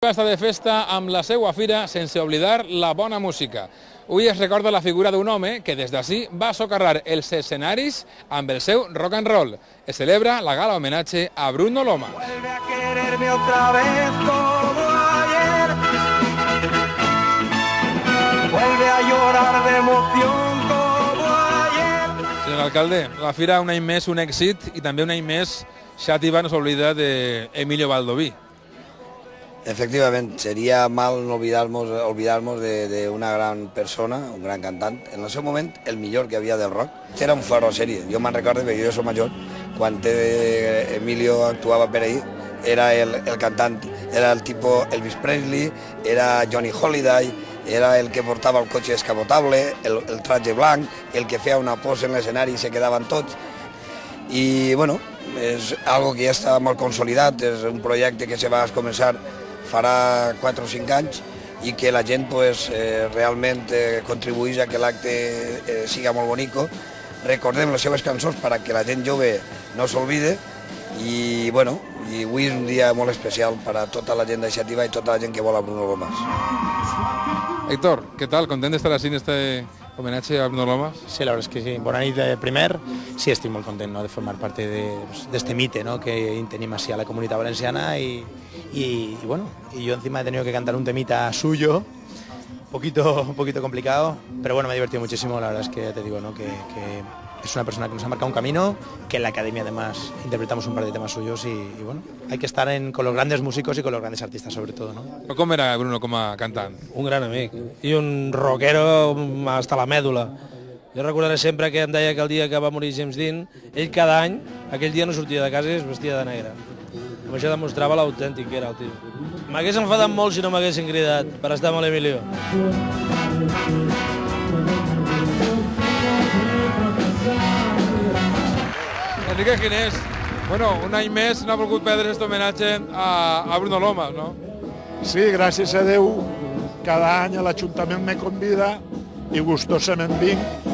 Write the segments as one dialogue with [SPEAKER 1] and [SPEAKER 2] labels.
[SPEAKER 1] Està de festa amb la seva fira sense oblidar la bona música. Avui es recorda la figura d'un home que des d'ací va socarrar els escenaris amb el seu rock and roll. Es celebra la gala homenatge a Bruno Lomas. Vuelve a quererme otra vez como ayer. Vuelve a llorar de emoción como ayer. Senyor alcalde, la fira un any més un èxit i també un any més xàtiva no s'oblida d'Emilio Baldoví.
[SPEAKER 2] Efectivament, seria mal olvidar-nos de una gran persona, un gran cantant. En el seu moment, el millor que havia del rock. Era un fuera de sèrie. Jo me'n recordo, perquè jo soc major, quan Emilio actuava per ahí, era el cantant, era el tipus Elvis Presley, era Johnny Holiday, era el que portava el cotxe descapotable, el traje blanc, el que feia una pose en l'escenari i se quedaven tots. I, bueno, és algo que ja està molt consolidat, és un projecte que se va començar farà 4 o 5 anys i que la gent realment contribueix a que l'acte siga molt bonico. Recordem les seves cançons perquè la gent jove no s'olvide i, bueno, avui és un dia molt especial per a tota la gent d'iniciativa i tota la gent que vol a Bruno Lomas.
[SPEAKER 1] Héctor, ¿qué tal? ¿Content d'estar així en este homenatge a Bruno Lomas?
[SPEAKER 3] Sí, la verdad es que sí. Bona nit, primer. Sí, estic molt content, ¿no?, de formar parte de este mite, ¿no?, que tenim así a la comunitat valenciana y bueno, y yo encima he tenido que cantar un temita suyo, un poquito complicado, pero bueno, me he divertido muchísimo. La verdad es que te digo, ¿no?, que es una persona que nos ha marcado un camino, que en la academia además interpretamos un par de temas suyos y bueno, hay que estar con los grandes músicos y con los grandes artistas sobre todo, ¿no?
[SPEAKER 1] Com era Bruno com a cantant?
[SPEAKER 4] Un gran amic i un rockero hasta la mèdula. Jo recordaré sempre que em deia que el dia que va morir James Dean, ell cada any, aquell dia no sortia de casa i es vestia de negre. Amb això demostrava l'autèntic que era el tio. M'hagués enfadat molt si no m'haguessin cridat per estar amb l'Emilio.
[SPEAKER 1] Enrique Ginés, bueno, un any més no ha volgut perdre aquest homenatge a Bruno Lomas, no?
[SPEAKER 5] Sí, gràcies a Déu, cada any l'Ajuntament me convida i gustosament vinc,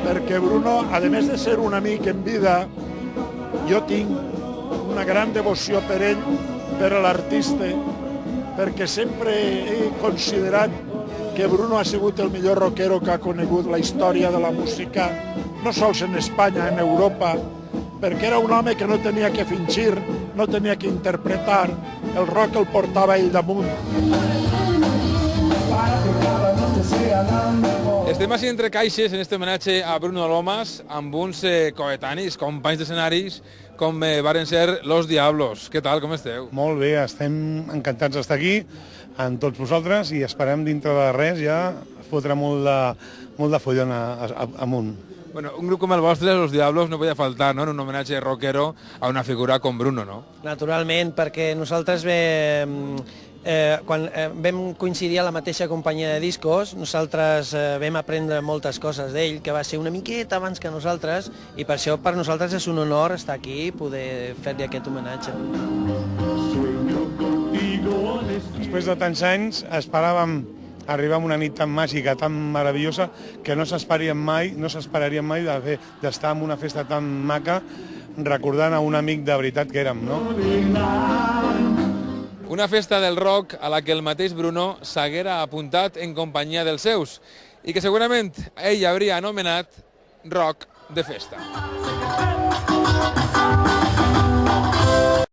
[SPEAKER 5] perquè Bruno, a més de ser un amic en vida, jo tinc una gran devoció per ell, per a l'artista, perquè sempre he considerat que Bruno ha sigut el millor rockero que ha conegut la història de la música, no sols en Espanya, en Europa, perquè era un home que no tenia que fingir, no tenia que interpretar, el rock el portava ell damunt.
[SPEAKER 1] Estem així entre caixes en este homenatge a Bruno Lomas amb uns coetanis, companys d'escenaris, com varen ser Los Diablos. Què tal, com esteu?
[SPEAKER 6] Molt bé, estem encantats d'estar aquí amb tots vosaltres i esperem dintre de res ja fotre molt de follon amunt.
[SPEAKER 1] Bueno, un grup com el vostre, Los Diablos, no podia faltar, no?, en un homenatge rockero a una figura com Bruno, no?
[SPEAKER 7] Naturalment, perquè nosaltres quan vam coincidir a la mateixa companyia de discos, nosaltres vam aprendre moltes coses d'ell, que va ser una miqueta abans que nosaltres, i per això per nosaltres és un honor estar aquí i poder fer-li aquest homenatge.
[SPEAKER 6] Després de tants anys esperàvem arribar a una nit tan màgica, tan meravellosa, que no s'esperarien mai d'estar en una festa tan maca recordant a un amic de veritat que érem, no?
[SPEAKER 1] Una festa del rock a la que el mateix Bruno s'haguera apuntat en companyia dels seus i que segurament ell hauria anomenat rock de festa.